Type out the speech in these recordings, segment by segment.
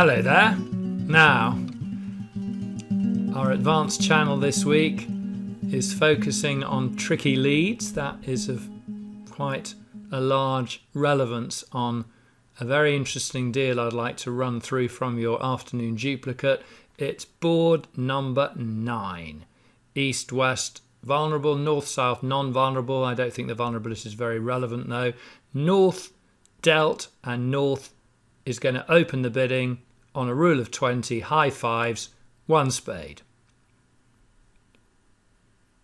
Hello there. Now, our advanced channel this week is focusing on tricky leads. That is of quite a large relevance on a very interesting deal I'd like to run through from your afternoon duplicate. It's board number 9. East-west vulnerable, north-south non-vulnerable. I don't think the vulnerability is very relevant though. North dealt, and north is going to open the bidding on a rule of 20, high fives, 1 spade.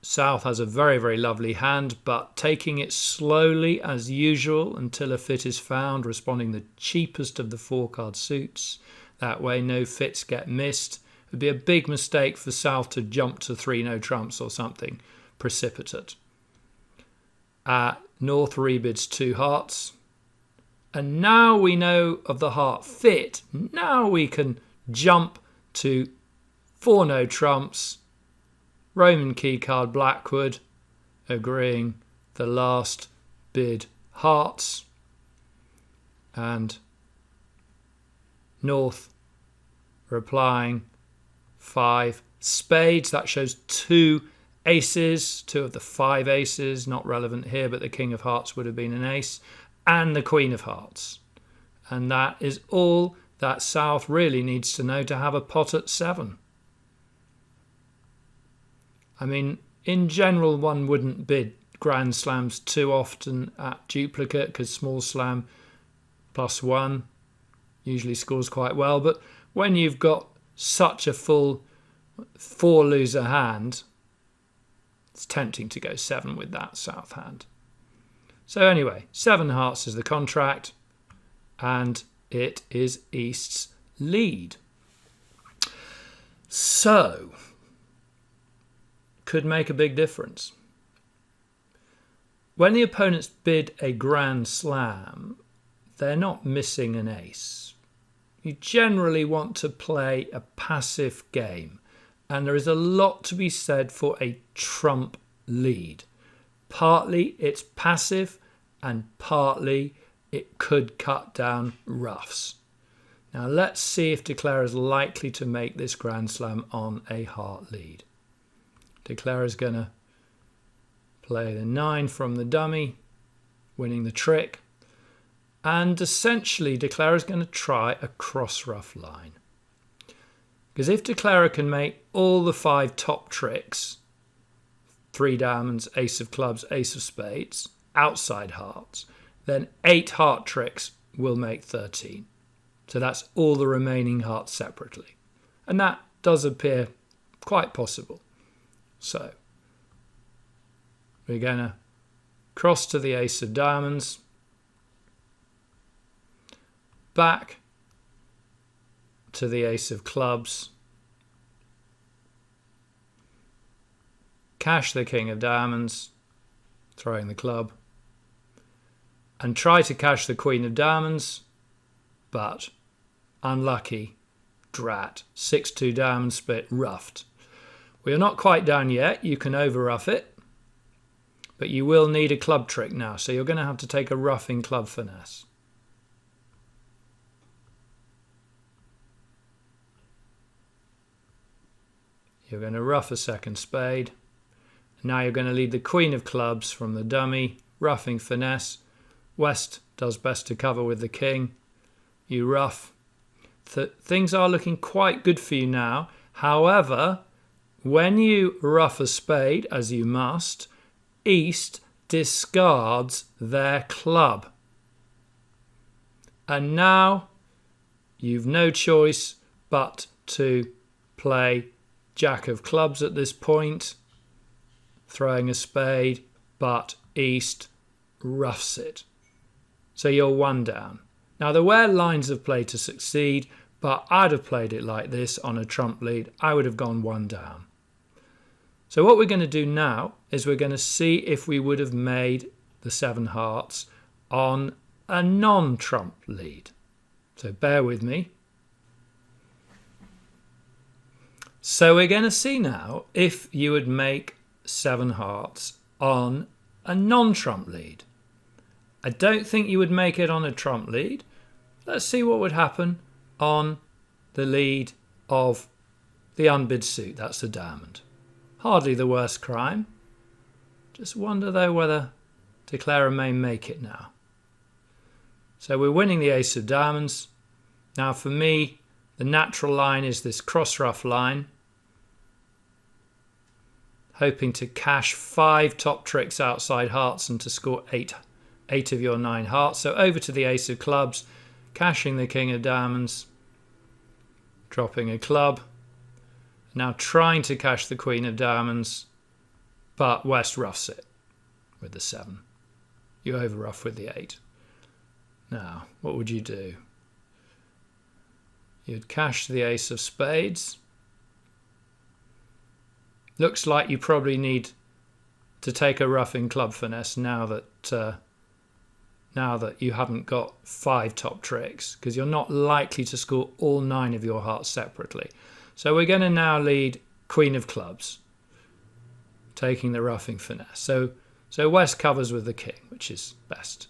South has a very, very lovely hand, but taking it slowly as usual until a fit is found, responding the cheapest of the 4-card suits. That way no fits get missed. It would be a big mistake for South to jump to 3 no trumps or something precipitate. North rebids 2 hearts. And now we know of the heart fit. Now we can jump to 4 no trumps. Roman key card Blackwood agreeing the last bid hearts. And North replying 5 spades. That shows 2 aces, 2 of the 5 aces, not relevant here, but the king of hearts would have been an ace, and the queen of hearts. And that is all that South really needs to know to have a pot at 7. I mean, in general, one wouldn't bid grand slams too often at duplicate because small slam +1 usually scores quite well. But when you've got such a full 4-loser hand, it's tempting to go 7 with that South hand. So anyway, 7 hearts is the contract, and it is East's lead. So, could make a big difference. When the opponents bid a grand slam, they're not missing an ace. You generally want to play a passive game, and there is a lot to be said for a trump lead. Partly it's passive, and partly it could cut down ruffs. Now let's see if Declare is likely to make this grand slam on a heart lead. Declare is going to play the 9 from the dummy, winning the trick. And essentially, Declare is going to try a cross ruff line. Because if Declarer can make all the 5 top tricks, 3 diamonds, ace of clubs, ace of spades, outside hearts, then 8 heart tricks will make 13. So that's all the remaining hearts separately. And that does appear quite possible. So we're going to cross to the ace of diamonds, back to the ace of clubs, cash the king of diamonds, throwing the club, and try to cash the queen of diamonds, but unlucky, drat, 6-2 diamond split, ruffed. We are not quite down yet. You can over ruff it, but you will need a club trick now, so you're going to have to take a ruffing club finesse. You're going to ruff a second spade. Now you're going to lead the queen of clubs from the dummy, ruffing finesse. West does best to cover with the king. You ruff. Things are looking quite good for you now. However, when you ruff a spade, as you must, East discards their club. And now you've no choice but to play Jack of clubs at this point, throwing a spade, but East roughs it. So you're 1 down. Now there were lines of play to succeed, but I'd have played it like this on a trump lead. I would have gone 1 down. So what we're going to do now is we're going to see if we would have made the 7 hearts on a non-trump lead. So bear with me. So we're going to see now if you would make 7 hearts on a non-trump lead. I don't think you would make it on a trump lead. Let's see what would happen on the lead of the unbid suit. That's the diamond. Hardly the worst crime. Just wonder though whether declarer may make it now. So we're winning the ace of diamonds. Now for me, the natural line is this cross ruff line. Hoping to cash 5 top tricks outside hearts and to score 8 of your 9 hearts. So over to the ace of clubs, cashing the king of diamonds, dropping a club. Now trying to cash the queen of diamonds, but West roughs it with the 7. You over rough with the 8. Now, what would you do? You'd cash the ace of spades. Looks like you probably need to take a rough in club finesse now that you haven't got 5 top tricks, because you're not likely to score all 9 of your hearts separately. So we're going to now lead queen of clubs, taking the roughing finesse. So West covers with the king, which is best.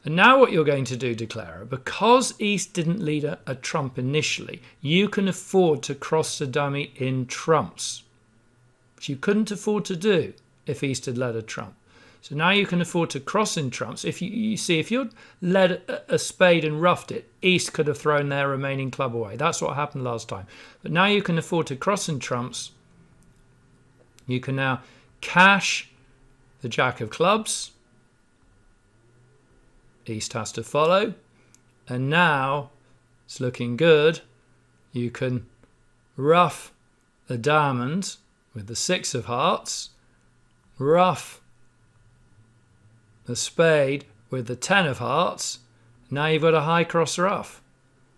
And now what you're going to do, declarer, because East didn't lead a trump initially, you can afford to cross the dummy in trumps, which you couldn't afford to do if East had led a trump. So now you can afford to cross in trumps. If you see, if you'd led a spade and roughed it, East could have thrown their remaining club away. That's what happened last time. But now you can afford to cross in trumps. You can now cash the jack of clubs. East has to follow. And now it's looking good. You can rough the diamond with the 6 of hearts, rough the spade with the 10 of hearts. Now you've got a high cross rough.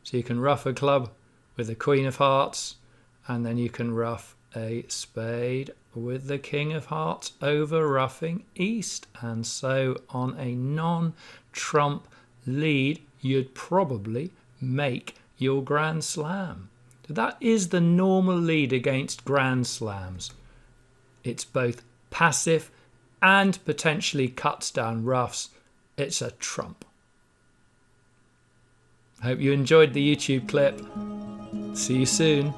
So you can rough a club with the queen of hearts, and then you can rough a spade with the king of hearts over roughing East. And so on a non-trump lead, you'd probably make your Grand Slam. So that is the normal lead against Grand Slams. It's both passive and potentially cuts down roughs. It's a trump. Hope you enjoyed the YouTube clip. See you soon.